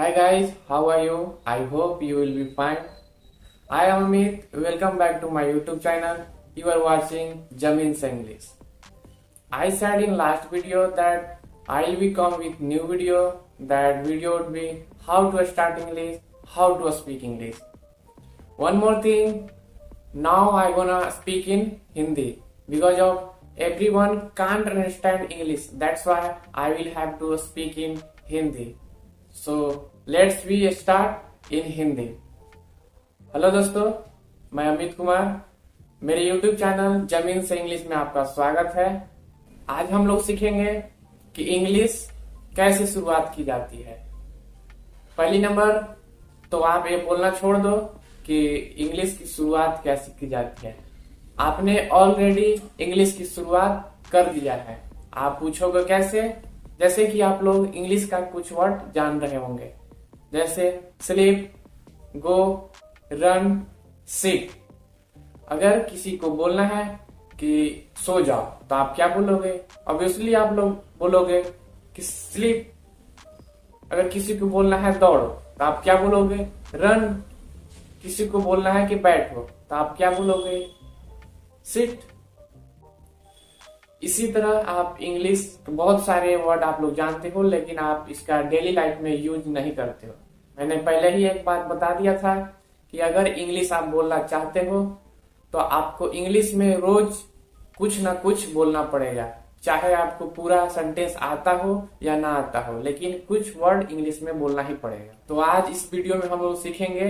Hi guys, how are you? I hope you will be fine. I am Amit. Welcome back to my YouTube channel. You are watching Jamin's English. I said in last video that I will be come with new video. That video would be how to start English, how to speak English. One more thing, now I gonna speak in Hindi because of everyone can't understand English. That's why I will have to speak in Hindi. So let's we start in Hindi. Hello दोस्तों, मैं अमित कुमार, मेरे YouTube channel जमीन से English में आपका स्वागत है। आज हम लोग सीखेंगे कि इंग्लिश कैसे शुरुआत की जाती है। पहली नंबर तो आप ये बोलना छोड़ दो कि इंग्लिश की शुरुआत कैसे की जाती है। आपने ऑलरेडी इंग्लिश की शुरुआत कर दिया है। आप पूछोगे कैसे? जैसे कि आप लोग इंग्लिश का कुछ वर्ड जान रहे होंगे, जैसे स्लीप, गो, रन, सिट। अगर किसी को बोलना है कि सो जाओ तो आप क्या बोलोगे? ऑब्वियसली आप लोग बोलोगे कि स्लीप। अगर किसी को बोलना है दौड़ो तो आप क्या बोलोगे? रन। किसी को बोलना है कि बैठो तो आप क्या बोलोगे? सिट। इसी तरह आप इंग्लिश बहुत सारे वर्ड आप लोग जानते हो, लेकिन आप इसका डेली लाइफ में यूज नहीं करते हो। मैंने पहले ही एक बात बता दिया था कि अगर इंग्लिश आप बोलना चाहते हो तो आपको इंग्लिश में रोज कुछ ना कुछ बोलना पड़ेगा, चाहे आपको पूरा सेंटेंस आता हो या ना आता हो, लेकिन कुछ वर्ड इंग्लिश में बोलना ही पड़ेगा। तो आज इस वीडियो में हम लोग सीखेंगे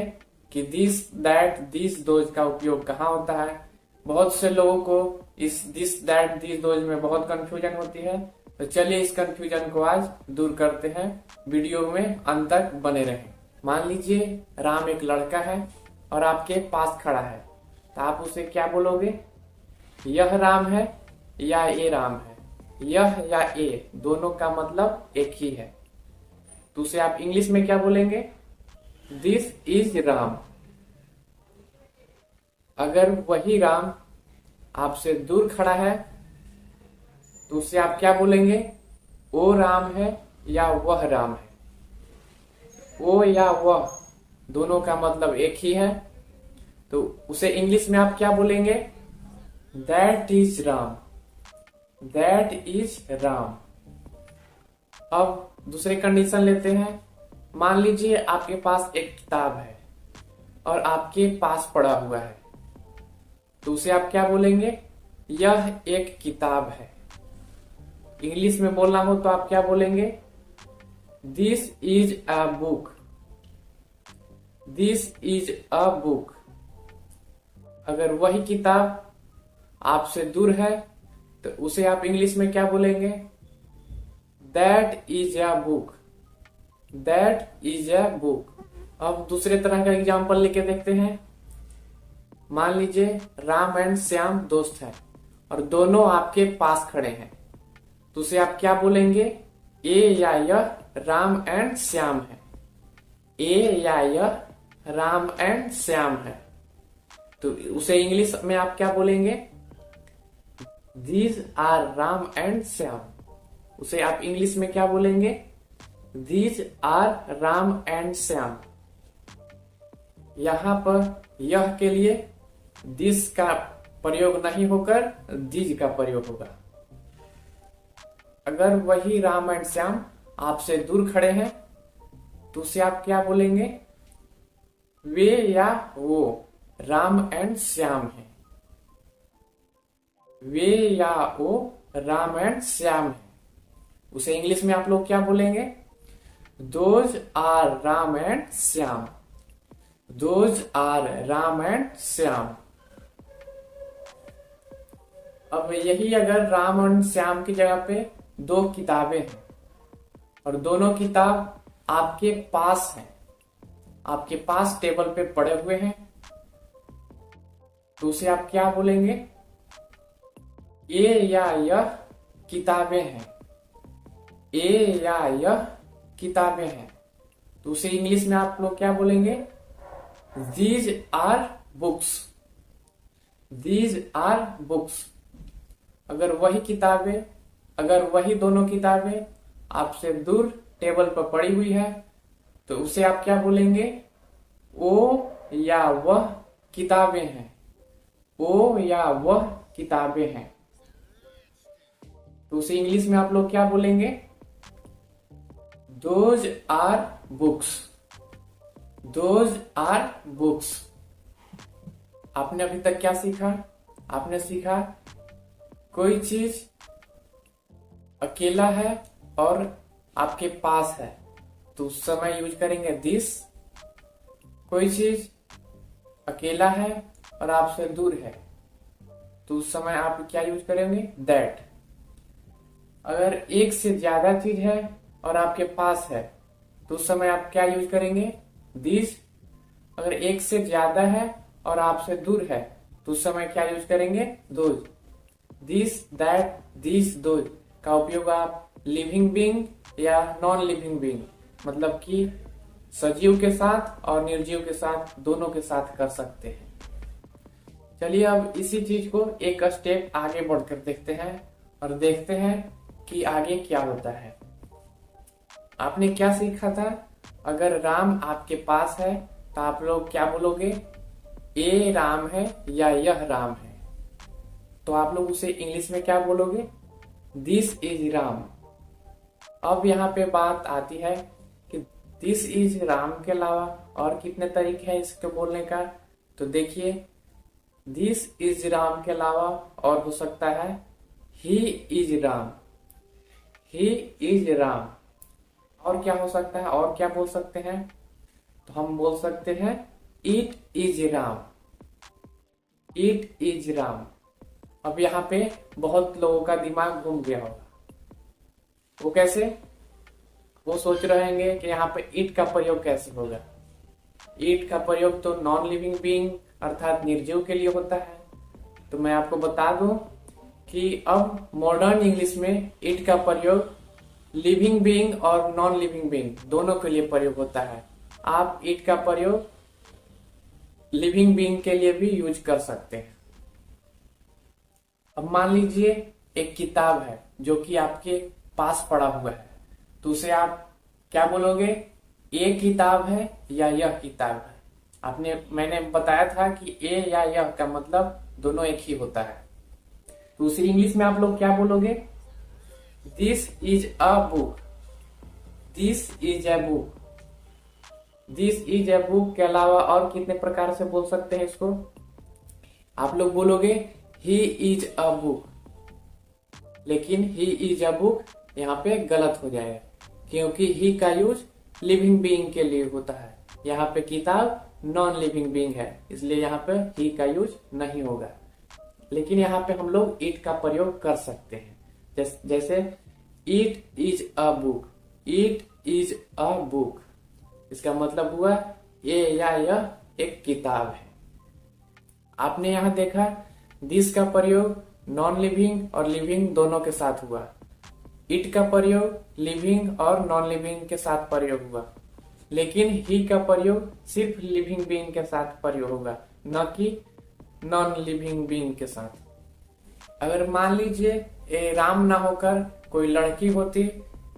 कि दिस, दैट, दिस, दोज का उपयोग कहाँ होता है। बहुत से लोगों को इस दिस, दैट, दिस, दोज में बहुत कंफ्यूजन होती है। तो चलिए इस कंफ्यूजन को आज दूर करते हैं। वीडियो में अंत तक बने रहें। मान लीजिए राम एक लड़का है और आपके पास खड़ा है, तो आप उसे क्या बोलोगे? यह राम है या ये राम है? यह या ये दोनों का मतलब एक ही है, तो उसे आप इंग्लिश में क्या बोलेंगे? This is Ram. अगर वही राम आपसे दूर खड़ा है तो उसे आप क्या बोलेंगे? वो राम है या वह राम है? वो या वह दोनों का मतलब एक ही है, तो उसे इंग्लिश में आप क्या बोलेंगे? That is Ram. That is Ram. अब दूसरे कंडीशन लेते हैं। मान लीजिए आपके पास एक किताब है और आपके पास पड़ा हुआ है, तो उसे आप क्या बोलेंगे? यह एक किताब है। इंग्लिश में बोलना हो तो आप क्या बोलेंगे? This is a book. This is a book. अगर वही किताब आपसे दूर है तो उसे आप इंग्लिश में क्या बोलेंगे? That is a book. That is a book. अब दूसरे तरह का एग्जाम्पल लेके देखते हैं। मान लीजिए राम एंड श्याम दोस्त हैं और दोनों आपके पास खड़े हैं, तो उसे आप क्या बोलेंगे? ए या यह राम एंड श्याम है। ए या यह राम एंड श्याम है, तो उसे इंग्लिश में आप क्या बोलेंगे? These are Ram and Shyam. उसे आप इंग्लिश में क्या बोलेंगे? These are Ram and Shyam. यहां पर यह के लिए दिस का प्रयोग नहीं होकर दीज का प्रयोग होगा। अगर वही राम एंड श्याम आपसे दूर खड़े हैं तो उसे आप क्या बोलेंगे? वे या वो राम एंड श्याम है। वे या वो राम एंड श्याम है। उसे इंग्लिश में आप लोग क्या बोलेंगे? Those are Ram and Shyam. Those are Ram and Shyam. अब यही अगर राम और श्याम की जगह पे दो किताबें हैं और दोनों किताब आपके पास हैं, आपके पास टेबल पे पड़े हुए हैं, तो उसे आप क्या बोलेंगे? ए या यह किताबें हैं। ए या यह किताबें हैं, तो उसे इंग्लिश में आप लोग क्या बोलेंगे? These are books. These are books. अगर वही किताबें, अगर वही दोनों किताबें आपसे दूर टेबल पर पड़ी हुई है तो उसे आप क्या बोलेंगे? वो या वह किताबें हैं। वो या वह किताबें हैं। तो उसे इंग्लिश में आप लोग क्या बोलेंगे? Those are books. Those are books. आपने अभी तक क्या सीखा? आपने सीखा कोई चीज अकेला है और आपके पास है तो उस समय यूज करेंगे दिस। कोई चीज अकेला है और आपसे दूर है तो उस समय आप क्या यूज करेंगे? दैट। अगर एक से ज्यादा चीज है और आपके पास है तो उस समय आप क्या यूज करेंगे? दिस। अगर एक से ज्यादा है और आपसे दूर है तो उस समय क्या यूज करेंगे? Those. This, that, this, those का उपयोग आप लिविंग बीइंग या नॉन लिविंग बीइंग मतलब कि सजीव के साथ और निर्जीव के साथ दोनों के साथ कर सकते हैं। चलिए अब इसी चीज को एक स्टेप आगे बढ़कर देखते हैं और देखते हैं कि आगे क्या होता है। आपने क्या सीखा था? अगर राम आपके पास है तो आप लोग क्या बोलोगे? ये राम है या यह राम है। तो आप लोग उसे इंग्लिश में क्या बोलोगे? This is Ram. अब यहाँ पे बात आती है कि दिस इज राम के अलावा और कितने तरीके हैं इसके बोलने का। तो देखिए, दिस इज राम के अलावा और हो सकता है he is Ram. He is Ram. और क्या हो सकता है? और क्या बोल सकते हैं? तो हम बोल सकते हैं it is Ram. It is Ram. अब यहाँ पे बहुत लोगों का दिमाग घूम गया होगा। वो कैसे? वो सोच रहे होंगे कि यहाँ पे इट का प्रयोग कैसे होगा। इट का प्रयोग तो नॉन लिविंग बीइंग अर्थात निर्जीव के लिए होता है। तो मैं आपको बता दूं कि अब मॉडर्न इंग्लिश में इट का प्रयोग लिविंग बीइंग और नॉन लिविंग बीइंग दोनों के लिए प्रयोग होता है। आप इट का प्रयोग लिविंग बीइंग के लिए भी यूज कर सकते हैं। अब मान लीजिए एक किताब है जो कि आपके पास पड़ा हुआ है तो उसे आप क्या बोलोगे? ये किताब है या यह किताब है। मैंने बताया था कि ए या यह का मतलब दोनों एक ही होता है। तो उसी इंग्लिश में आप लोग क्या बोलोगे? This is a book. This is a book. This is a book के अलावा और कितने प्रकार से बोल सकते हैं इसको? आप लोग बोलोगे ही इज अ बुक। लेकिन ही इज अ बुक यहाँ पे गलत हो जाएगा क्योंकि ही का यूज लिविंग बीइंग के लिए होता है। यहाँ पे किताब नॉन लिविंग बीइंग है इसलिए यहाँ पे ही का यूज नहीं होगा। लेकिन यहाँ पे हम लोग इट का प्रयोग कर सकते हैं। जैसे it is a book. It is a book इसका मतलब हुआ ये या यह एक किताब है। आपने यहाँ देखा दिस का प्रयोग नॉन लिविंग और लिविंग दोनों के साथ हुआ। इट का प्रयोग लिविंग और नॉन लिविंग के साथ प्रयोग हुआ। लेकिन ही का प्रयोग सिर्फ लिविंग बीइंग के साथ प्रयोग होगा न कि नॉन लिविंग बीइंग के साथ। अगर मान लीजिए राम ना होकर कोई लड़की होती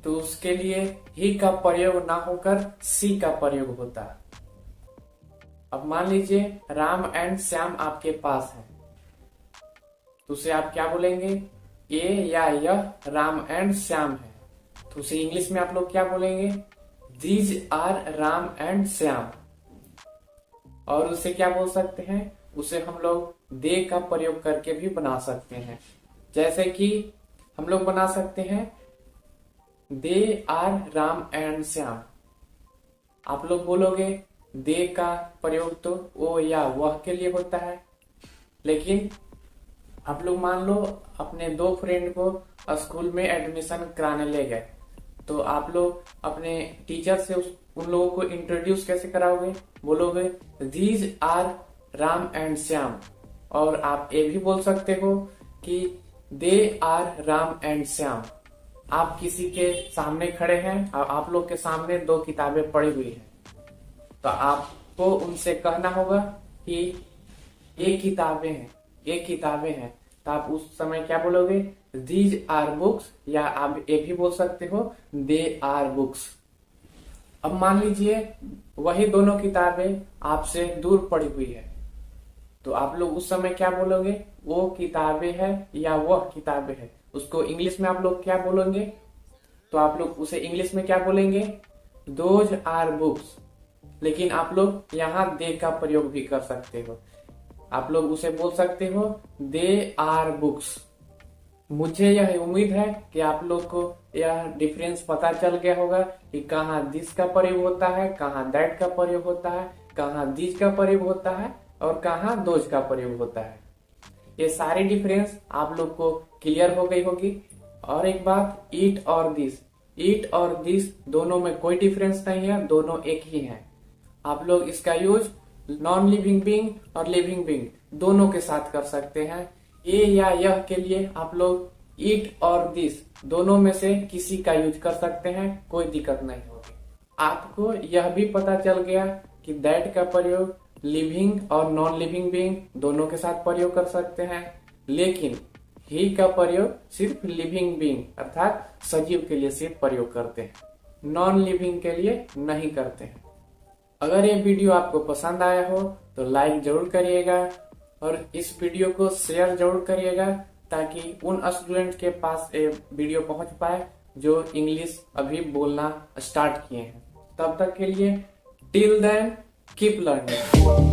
तो उसके लिए ही का प्रयोग ना होकर सी का प्रयोग होता। अब मान लीजिए राम एंड श्याम आपके पास है तो उसे आप क्या बोलेंगे? ये या यह राम एंड श्याम है तो उसे इंग्लिश में आप लोग क्या बोलेंगे? These are Ram and Shyam. और उसे क्या बोल सकते हैं? उसे हम लोग दे का प्रयोग करके भी बना सकते हैं। जैसे कि हम लोग बना सकते हैं they are Ram and Shyam. आप लोग बोलोगे दे का प्रयोग तो वो या वह के लिए होता है। लेकिन आप लोग मान लो अपने दो फ्रेंड को स्कूल में एडमिशन कराने ले गए तो आप लोग अपने टीचर से उन लोगों को इंट्रोड्यूस कैसे कराओगे? बोलोगे these are Ram and Shyam. और आप ये भी बोल सकते हो कि they are Ram and Shyam. आप किसी के सामने खड़े हैं और आप लोग के सामने दो किताबें पड़ी हुई हैं तो आपको उनसे कहना होगा कि ये किताबें हैं, ये किताबें हैं। तो आप उस समय क्या बोलोगे? These are books. या आप ये भी बोल सकते हो दे आर बुक्स। अब मान लीजिए वही दोनों किताबें आपसे दूर पड़ी हुई है, तो आप लोग उस समय क्या बोलोगे? वो किताबें है या वह किताबें है। उसको इंग्लिश में आप लोग क्या बोलेंगे? तो आप लोग उसे इंग्लिश में क्या बोलेंगे? Those are books. लेकिन आप लोग यहाँ दे का प्रयोग भी कर सकते हो। आप लोग उसे बोल सकते हो दे आर बुक्स। मुझे यह उम्मीद है कि आप लोग को यह डिफरेंस पता चल गया होगा कि कहाँ दिस का प्रयोग होता है, कहाँ दैट का प्रयोग होता है, कहाँ दीज का प्रयोग होता है और कहाँ दोज का प्रयोग होता है। ये सारी डिफरेंस आप लोग को क्लियर हो गई होगी। और एक बात, ईट और दिस, ईट और दिस दोनों में कोई डिफरेंस नहीं है, दोनों एक ही हैं। आप लोग इसका यूज नॉन लिविंग बीइंग और लिविंग बीइंग दोनों के साथ कर सकते हैं। ये या यह के लिए आप लोग ईट और दिस दोनों में से किसी का यूज कर सकते हैं, कोई दिक्कत नहीं होगी। आपको यह भी पता चल गया कि दैट का प्रयोग लिविंग और नॉन लिविंग बीइंग दोनों के साथ प्रयोग कर सकते हैं, लेकिन ही का प्रयोग सिर्फ लिविंग बीइंग अर्थात सजीव के लिए सिर्फ प्रयोग करते हैं, नॉन लिविंग के लिए नहीं करते हैं। अगर ये वीडियो आपको पसंद आया हो तो लाइक जरूर करिएगा और इस वीडियो को शेयर जरूर करिएगा, ताकि उन स्टूडेंट के पास ये वीडियो पहुंच पाए जो इंग्लिश अभी बोलना स्टार्ट किए हैं। तब तक के लिए टिल देन कीप लर्निंग।